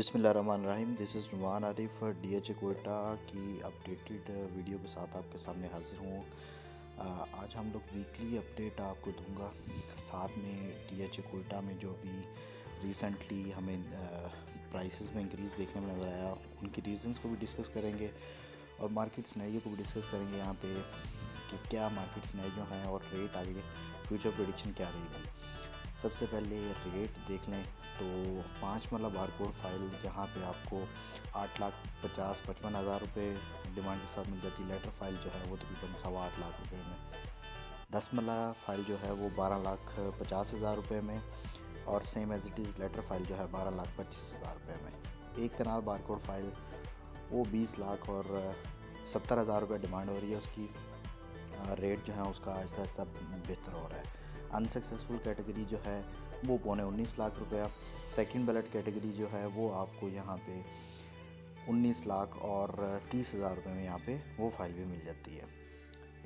बिस्मिल्लाहिर्रहमानिर्रहीम। This is Numan Arif DHA Quetta की updated video के साथ आपके सामने हाजिर हूँ। आज हम लोग वीकली अपडेट आपको दूंगा। साथ में डीएचए कोयटा में जो भी रिसेंटली हमें प्राइसेस में इंक्रीज़ देखने में नज़र आया, उनकी रीज़न्स को भी डिस्कस करेंगे और मार्केट सिनेरियो को भी डिस्कस करेंगे यहाँ पे कि क्या मार्केट सिनेरियो हैं और रेट आगे फ्यूचर प्रेडिक्शन क्या रहेगी। सबसे पहले रेट देख लें तो 5 मरला बारकोड फाइल जहाँ पे आपको 8,50,55,000 रुपये डिमांड के साथ मिल जाती है। लेटर फाइल जो है वो तकरीबन 8.25 लाख रुपये में। 10 मरला फाइल जो है वो 12,50,000 रुपये में और same as it is letter file जो है 12,25,000 रुपये में। एक कनाल बारकोड फाइल वो 20 लाख और 70,000 रुपये डिमांड हो रही है उसकी। रेट जो है उसका ऐसा ऐसा बेहतर हो रहा है। अनसक्सेसफुल कैटेगरी जो है वो 19.25 लाख रुपया। सेकंड बैलेट कैटेगरी जो है वो आपको यहाँ पे 19 लाख और 30,000 रुपये में यहाँ पे वो फाइल भी मिल जाती है।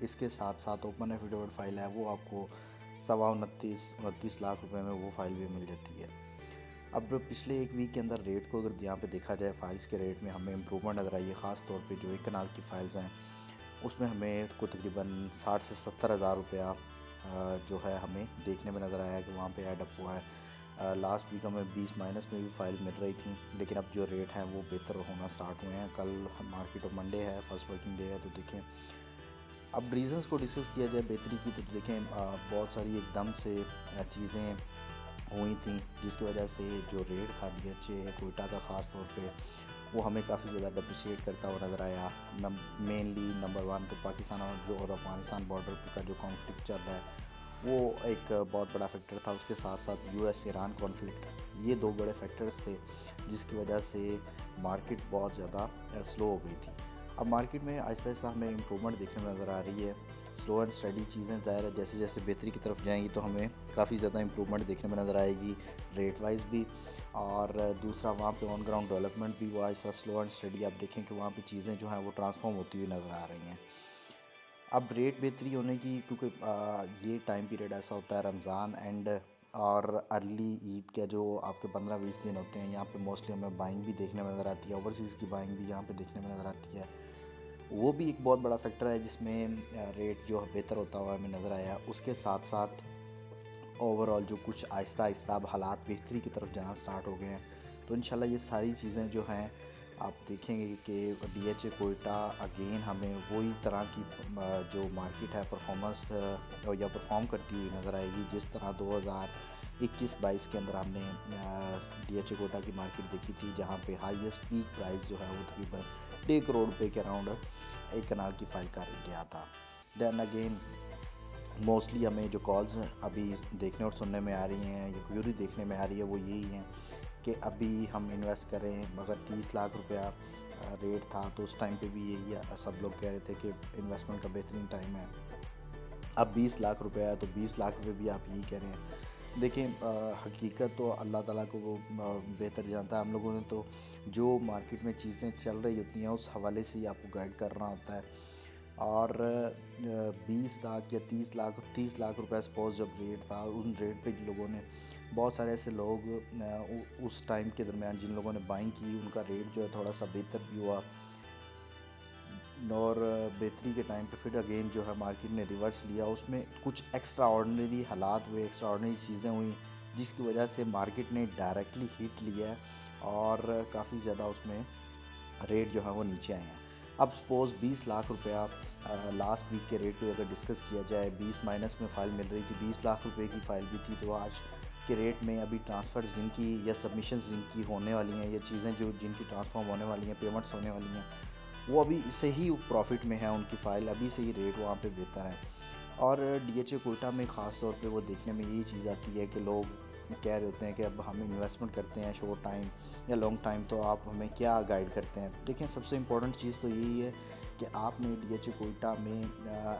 इसके साथ साथ ओपन एफिडेविट फाइल है वो आपको 29 लाख रुपए में वो फाइल भी मिल जाती है। अब पिछले एक वीक के अंदर रेट को अगर यहाँ पे देखा जाए, फाइल्स के रेट में हमें इम्प्रूवमेंट नज़र आई है। ख़ास तौर पे जो एक कनाल की फ़ाइल्स हैं उसमें हमें को तकरीबन 60 से 70,000 रुपया जो है हमें देखने में नज़र आया है कि वहाँ पे ऐड अप हुआ है। लास्ट वीक हमें 20 माइनस में भी फाइल मिल रही थी, लेकिन अब जो रेट हैं वो बेहतर होना स्टार्ट हुए हैं। कल मार्केट ऑफ मंडे है, फर्स्ट वर्किंग डे है, तो देखें अब रीज़न्स को डिस्कस किया जाए बेहतरी की तो देखें बहुत सारी एकदम से चीज़ें हुई थी जिसकी वजह से जो रेट था डीएचए कोयटा का ख़ास तौर पे वो हमें काफ़ी ज़्यादा डिप्रिशिएट करता हुआ नज़र आया। मेनली नंबर 1 तो पाकिस्तान और अफ़गानिस्तान बॉर्डर का जो कॉन्फ्लिक्ट चल रहा है वो एक बहुत बड़ा फैक्टर था। उसके साथ साथ यूएस ईरान कॉन्फ्लिक्ट, ये दो बड़े फैक्टर्स थे जिसकी वजह से मार्केट बहुत ज़्यादा स्लो हो गई थी। अब मार्केट में आहिस्ता आहिस्ता हमें इम्प्रूवमेंट देखने में नज़र आ रही है। स्लो एंड स्टडी चीज़ें ज़ाहिर है जैसे जैसे बेहतरी की तरफ जाएंगी तो हमें काफ़ी ज़्यादा इम्प्रूवमेंट देखने में नज़र आएगी रेट वाइज भी। और दूसरा वहाँ पे ऑन ग्राउंड डेवलपमेंट भी हुआ ऐसा स्लो एंड स्टडी। आप देखें कि वहाँ पे चीज़ें जो हैं वो ट्रांसफॉर्म होती हुई नज़र आ रही हैं। अब रेट बेहतरी होने की क्योंकि ये टाइम पीरियड ऐसा होता है रमज़ान एंड और अर्ली ईद के जो आपके 15-20 दिन होते हैं, यहाँ पे मोस्टली हमें बाइंग भी देखने में नज़र आती है। ओवरसीज़ की बाइंग भी यहाँ पे देखने में नज़र आती है। वो भी एक बहुत बड़ा फैक्टर है जिसमें रेट जो बेहतर होता हुआ हमें नज़र आया। उसके साथ साथ ओवरऑल जो कुछ आहिस्ता आहिस्ता अब हालात बेहतरी की तरफ जाना स्टार्ट हो गए हैं, तो इंशाल्लाह ये सारी चीज़ें जो हैं आप देखेंगे कि डीएचए कोयटा अगेन हमें वही तरह की जो मार्केट है परफॉर्मेंस या परफॉर्म करती हुई नज़र आएगी जिस तरह 2021-22 के अंदर हमने डीएचए कोयटा की मार्केट देखी थी, जहाँ पे हाईएस्ट पीक प्राइस जो है वो तकरीबन 1.5 करोड़ रुपये के अराउंड एक कनाल की फाइल कर गया था। देन अगेन मोस्टली हमें जो कॉल्स अभी देखने और सुनने में आ रही हैं या क्यूरी देखने में आ रही है वो यही हैं कि अभी हम इन्वेस्ट करें। मगर 30 लाख रुपया रेट था तो उस टाइम पे भी यही सब लोग कह रहे थे कि इन्वेस्टमेंट का बेहतरीन टाइम है। अब 20 लाख रुपया है तो 20 लाख रुपये भी आप यही कह रहे हैं। देखें हकीकत तो अल्लाह ताला को वो बेहतर जानता है। हम लोगों ने तो जो मार्केट में चीज़ें चल रही होती हैं उस हवाले से ही आपको गाइड करना होता है। और 20 लाख या 30 लाख रुपए सपोज जब रेट था, उन रेट पे लोगों ने बहुत सारे ऐसे लोग उस टाइम के दरमियान जिन लोगों ने बाइंग की उनका रेट जो है थोड़ा सा बेहतर भी हुआ। और बेहतरी के टाइम पे फिर अगेन जो है मार्केट ने रिवर्स लिया। उसमें कुछ एक्स्ट्रा ऑर्डिनरी हालात हुए, एक्स्ट्रा ऑर्डिनरी चीज़ें हुई जिसकी वजह से मार्केट ने डायरेक्टली हिट लिया है और काफ़ी ज़्यादा उसमें रेट जो है वो नीचे आए हैं। अब सपोज़ 20 लाख रुपया लास्ट वीक के रेट पे अगर डिस्कस किया जाए, 20 माइनस में फ़ाइल मिल रही थी, 20 लाख रुपए की फ़ाइल भी थी, तो आज के रेट में अभी ट्रांसफ़र जिनकी या सबमिशंस जिनकी होने वाली हैं या चीज़ें जो जिनकी ट्रांसफॉर्म होने वाली हैं, पेमेंट्स होने वाली हैं, वो अभी से ही प्रॉफिट में है उनकी फ़ाइल, अभी से ही रेट वहाँ पे बेहतर है। और डीएचए कोयटा में ख़ास तौर पे वो देखने में यही चीज़ आती है कि लोग कह रहे होते हैं कि अब हम इन्वेस्टमेंट करते हैं शॉर्ट टाइम या लॉन्ग टाइम, तो आप हमें क्या गाइड करते हैं। देखें सबसे इम्पोर्टेंट चीज़ तो यही है कि आपने डीएचए कोयटा में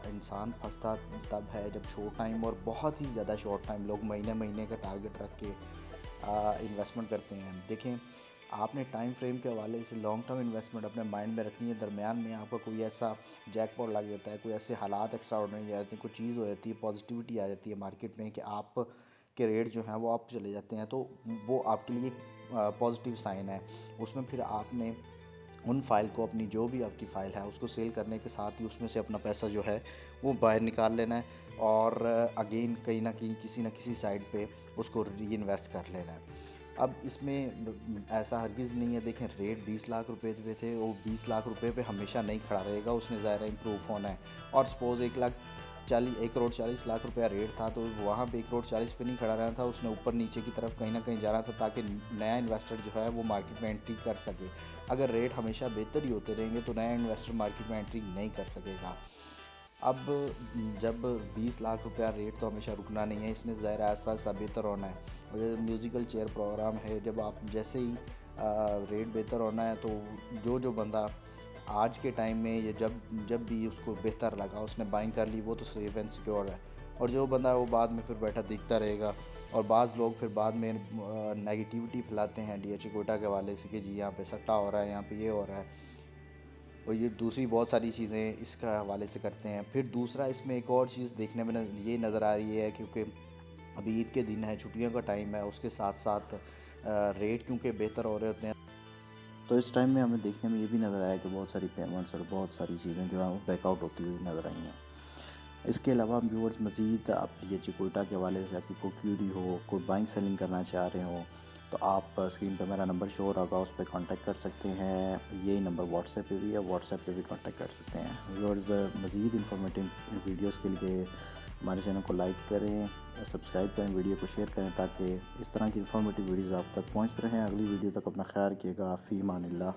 इंसान फंसता तब है जब शॉर्ट टाइम और बहुत ही ज़्यादा शॉर्ट टाइम लोग महीने महीने का टारगेट रख के इन्वेस्टमेंट करते हैं। देखें आपने टाइम फ्रेम के हवाले से लॉन्ग टर्म इन्वेस्टमेंट अपने माइंड में रखनी है। दरमियान में आपका कोई ऐसा जैकपॉट लग जाता है, कोई ऐसे हालात एक्स्ट्रा ऑर्डिनरी आ जाते हैं, कोई चीज़ हो जाती है, पॉजिटिविटी आ जाती है मार्केट में कि आप के रेट जो हैं वो आप चले जाते हैं, तो वो आपके लिए पॉजिटिव साइन है। उसमें फिर आपने उन फ़ाइल को, अपनी जो भी आपकी फ़ाइल है उसको सेल करने के साथ ही उसमें से अपना पैसा जो है वो बाहर निकाल लेना है और अगेन कहीं ना कहीं किसी न किसी साइड पे उसको री इन्वेस्ट कर लेना है। अब इसमें ऐसा हरगिज़ नहीं है, देखें रेट 20 लाख रुपए पे थे, वो 20 लाख रुपए पे हमेशा नहीं खड़ा रहेगा, उसने ज़ाहिर है इम्प्रूव होना है। और सपोज़ 1,40,40 लाख रुपया रेट था, तो वहाँ पे 1,40,40 पे नहीं खड़ा रहना था, उसने ऊपर नीचे की तरफ कहीं ना कहीं जाना था ताकि नया इन्वेस्टर जो है वो मार्केट में एंट्री कर सके। अगर रेट हमेशा बेहतर ही होते रहेंगे तो नया इन्वेस्टर मार्केट में एंट्री नहीं कर सकेगा। अब जब 20 लाख रुपया रेट तो हमेशा रुकना नहीं है, इसने ज़ाहिर ऐसा ऐसा बेहतर होना है। और ये म्यूज़िकल चेयर प्रोग्राम है, जब आप जैसे ही रेट बेहतर होना है तो जो बंदा आज के टाइम में ये जब जब भी उसको बेहतर लगा उसने बाइंग कर ली, वो तो सेफ एंड सिक्योर है। और जो बंदा वो बाद में फिर बैठा दिखता रहेगा। और बाज़ लोग फिर बाद में नेगेटिविटी फैलाते हैं DHA कोटा के हवाले से कि जी यहाँ पे सट्टा हो रहा है, यहाँ पे ये हो रहा है, और ये दूसरी बहुत सारी चीज़ें इसका हवाले से करते हैं। फिर दूसरा इसमें एक और चीज़ देखने में ये नज़र आ रही है, क्योंकि अभी ईद के दिन है, छुट्टियों का टाइम है, उसके साथ साथ रेट क्योंकि बेहतर हो रहे होते हैं, तो इस टाइम में हमें देखने में ये भी नज़र आया कि बहुत सारी पेमेंट्स और बहुत सारी चीज़ें जो हैं वो बैकआउट होती हुई नज़र आई हैं। इसके अलावा व्यूअर्स मज़ीद आप DHA कोटा के हवाले से आपकी कोई क्यूरी हो, कोई बाइंग सेलिंग करना चाह रहे हो, तो आप स्क्रीन पर मेरा नंबर शो होगा, उस पर कांटेक्ट कर सकते हैं। यही नंबर व्हाट्सएप पे भी है, व्हाट्सएप पे भी कांटेक्ट कर सकते हैं। व्यूअर्स मज़ीद इंफॉर्मेटिव वीडियोस के लिए हमारे चैनल को लाइक करें, सब्सक्राइब करें, वीडियो को शेयर करें ताकि इस तरह की इंफॉर्मेटिव वीडियोज़ आप तक पहुँचते रहें। अगली वीडियो तक अपना ख़्याल रखिएगा। फ़ी अमानिल्लाह।